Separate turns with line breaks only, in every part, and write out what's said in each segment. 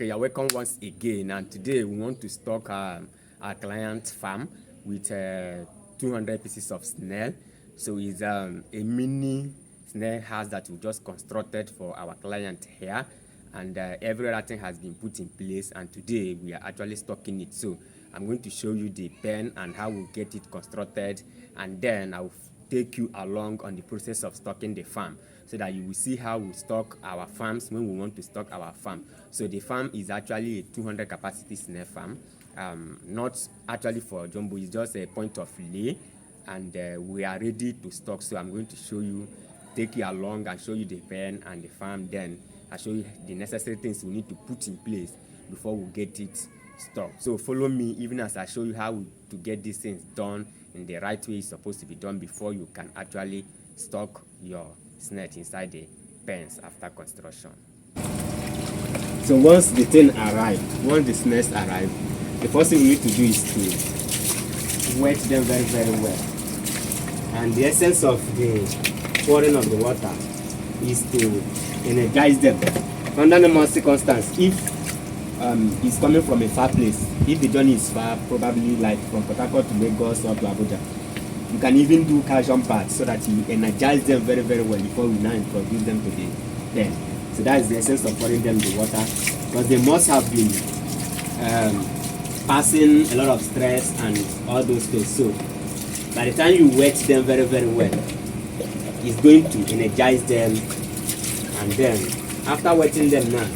Okay, you're welcome once again, and today we want to stock our client farm with 200 pieces of snail. So it's a mini snail house that we just constructed for our client here, and every other thing has been put in place, and today we are actually stocking it. So I'm going to show you the pen and how we get it constructed, and then I'll take you along on the process of stocking the farm so that you will see how we stock our farms when we want to stock our farm. So the farm is actually a 200 capacity snail farm, not actually for jumbo, it's just a point of lay, and we are ready to stock. So I'm going to show you, take you along and show you the pen and the farm, then I'll show you the necessary things we need to put in place before we get it stocked. So follow me even as I show you how to get these things done in the right way it's supposed to be done before you can actually stock your snails inside the pens after construction. So once the snails arrive, the first thing we need to do is to wet them very, very well. And the essence of the pouring of the water is to energize them. Under normal circumstances, if it's coming from a far place, if the journey is far, probably like from Port Harcourt to Lagos or to Abuja, you can even do calcium pads so that you energize them very, very well before we now introduce them to the pen. So that is the essence of pouring them the water, because they must have been passing a lot of stress and all those things. So by the time you wet them very, very well, it's going to energize them. And then after wetting them now,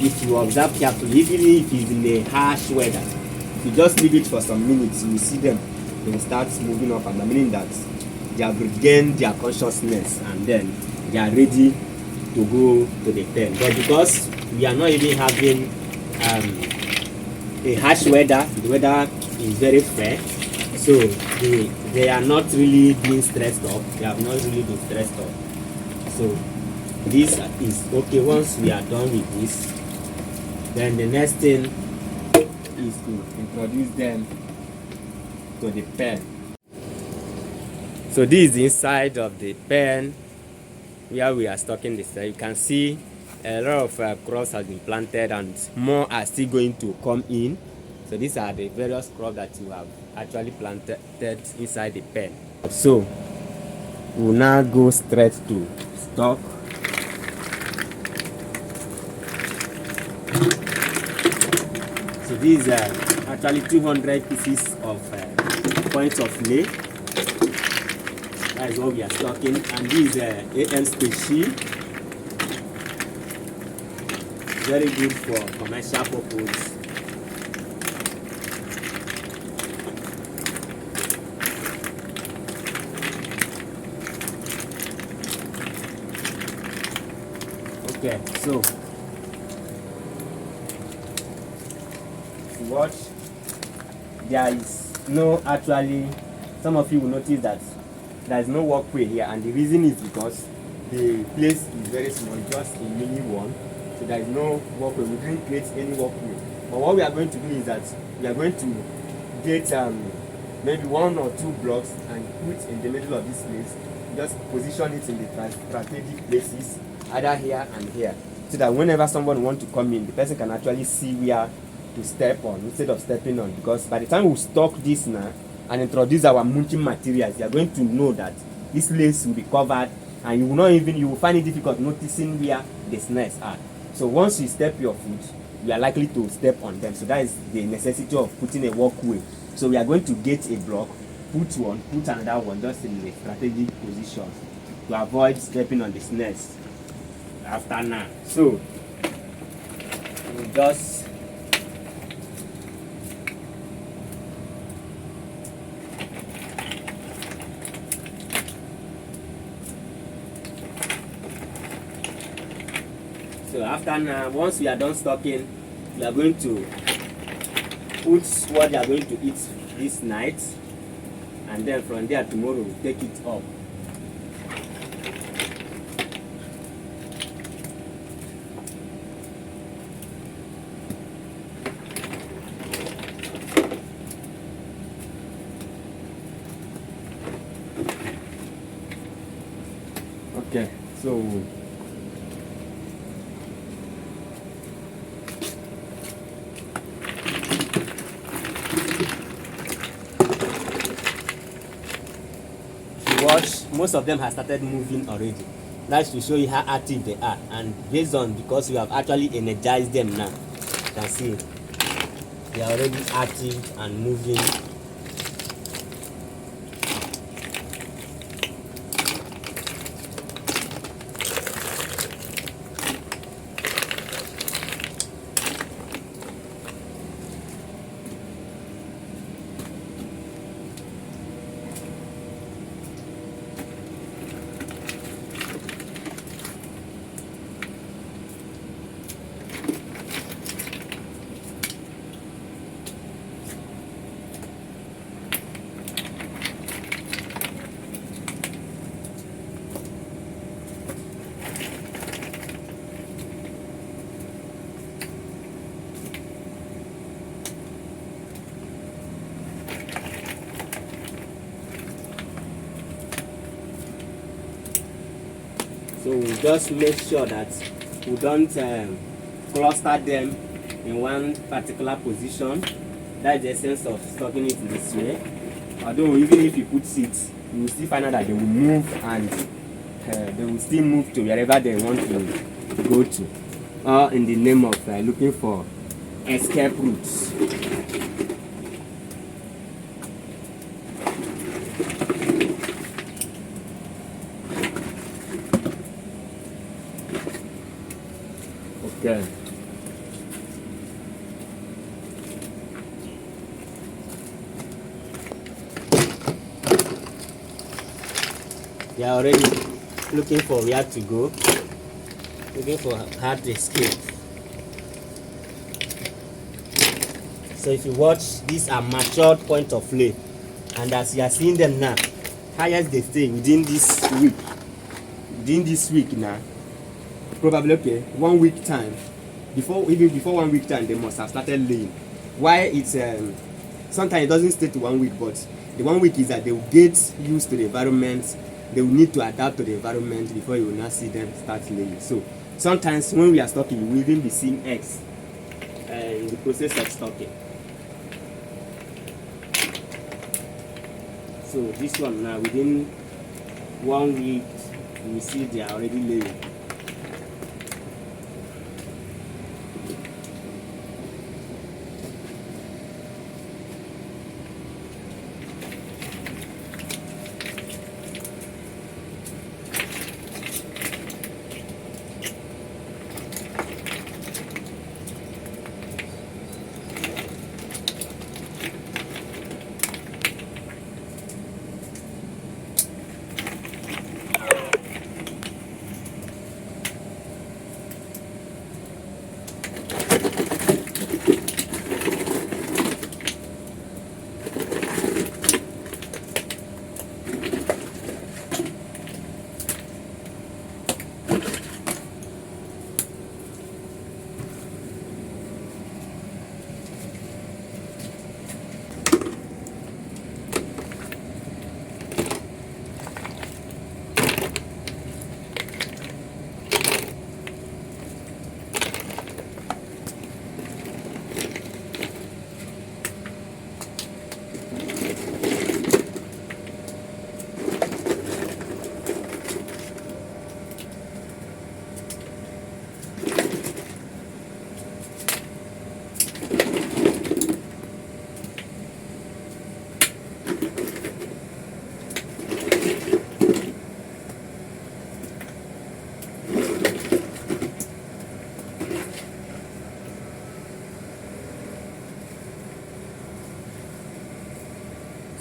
if you observe carefully, even if it's in a harsh weather, if you just leave it for some minutes, you will see them. They will start moving up, and meaning that they have regained their consciousness, and then they are ready to go to the pen. But because we are not even having a harsh weather, the weather is very fair, so they are not really being stressed up. They have not really been stressed up. So this is okay. Once we are done with this, then the next thing is to introduce them to the pen. So this is the inside of the pen where we are stocking this. You can see a lot of crops have been planted and more are still going to come in. So these are the various crops that you have actually planted inside the pen. So we'll now go straight to stock. So these are actually 200 pieces of points of lay. That is what we are stocking, and this is AM specie. Very good for commercial purpose. Okay, so watch, there is no actually, some of you will notice that there is no walkway here, and the reason is because the place is very small, just a mini one, so there is no walkway. We didn't create any walkway, but what we are going to do is that we are going to get maybe 1 or 2 blocks and put in the middle of this place, just position it in the strategic places, either here and here, so that whenever someone wants to come in, the person can actually see where to step on instead of stepping on. Because by the time we stock this now and introduce our mulching materials, you are going to know that this place will be covered, and you will find it difficult noticing where the snails are. So once you step your foot, you are likely to step on them. So that is the necessity of putting a walkway. So we are going to get a block, put one, put another one, just in the strategic position to avoid stepping on the snails after now. So we just So after now, once we are done stocking, we are going to put what they are going to eat this night, and then from there tomorrow we'll take it up. Okay, so
most of them have started moving already. That's to show you how active they are, and based on, because we have actually energized them now, you can see they are already active and moving. So we just make sure that we don't cluster them in one particular position. That's the essence of stocking it this way. Although even if you put seeds, you will still find out that they will move, and they will still move to wherever they want to go to, all in the name of looking for escape routes. Okay. They are already looking for where to go, looking for how to escape. So if you watch, these are matured point of lay, and as you are seeing them now, highest they stay within this week. Within this week now, probably 1 week time. Even before 1 week time, they must have started laying. Why it's sometimes it doesn't stay to 1 week, but the 1 week is that they will get used to the environment. They will need to adapt to the environment before you will not see them start laying. So sometimes when we are stocking, we will even be seeing eggs in the process of stocking. So this one now, within 1 week, you will see they are already laying.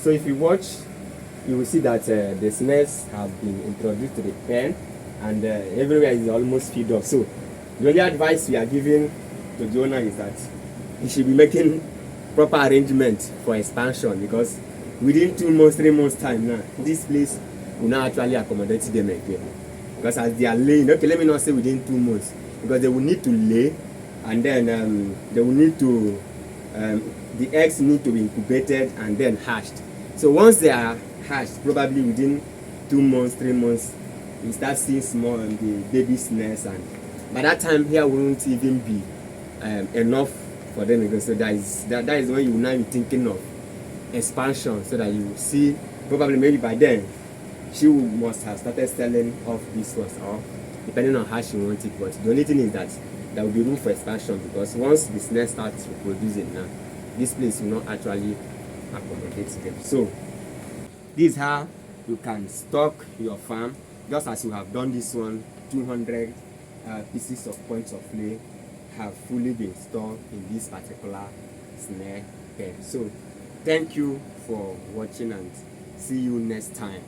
So if you watch, you will see that the snails have been introduced to the pen, and everywhere is almost filled up. So the only advice we are giving to the owner is that he should be making proper arrangement for expansion, because within 2 months, 3 months time now, this place will not actually accommodate them again. Because as they are laying, okay, let me not say within 2 months, because they will need to lay, and then they will need to, the eggs need to be incubated and then hatched. So once they are hatched, probably within 2 months, 3 months, you start seeing small the baby snails, and by that time here won't even be enough for them again. So that is when you will now be thinking of expansion, so that you will see, probably maybe by then she must have started selling off this ones, or depending on how she wants it. But the only thing is that there will be room for expansion, because once the snail starts reproducing now, this place will not actually accommodate them. So this is how you can stock your farm, just as you have done this one. 200 pieces of points of lay have fully been stored in this particular snail pen. So thank you for watching, and see you next time.